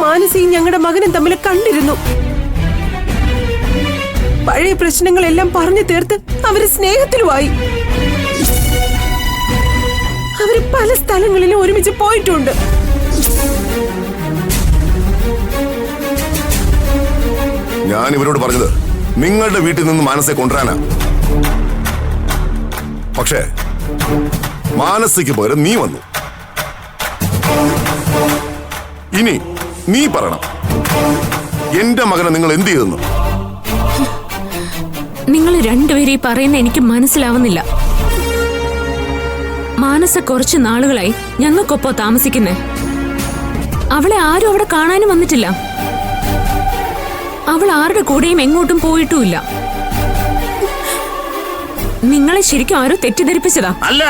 മാനസിയും ഞങ്ങളുടെ മകനും തമ്മിൽ കണ്ടിരുന്നു. പഴയ പ്രശ്നങ്ങളെല്ലാം പറഞ്ഞു തീർത്ത് അവര് സ്നേഹത്തിലുമായി. അവര് പല സ്ഥലങ്ങളിലും ഒരുമിച്ച് പോയിട്ടുണ്ട്. ഞാൻ ഇവരോട് പറഞ്ഞത് നിങ്ങളുടെ വീട്ടിൽ നിന്ന് മാനസയെ കൊണ്ടുവരാനാ. പക്ഷേ മാനസിക്ക് പകരം നീ വന്നു. ഇനി നീ പറയണം, എന്റെ മകനെ നിങ്ങൾ എന്ത് ചെയ്തെന്ന്. നിങ്ങൾ രണ്ടുപേരും ഈ പറയുന്ന എനിക്ക് മനസ്സിലാവുന്നില്ല. മാനസ കുറച്ച് നാളുകളായി ഞങ്ങൾക്കൊപ്പോ താമസിക്കുന്നേ. അവളെ ആരും അവിടെ കാണാനും വന്നിട്ടില്ല. അവൾ ആരുടെ കൂടെയും എങ്ങോട്ടും പോയിട്ടുമില്ല. നിങ്ങളെ ശരിക്കും ആരോ തെറ്റിദ്ധരിപ്പിച്ചതാ. അല്ല,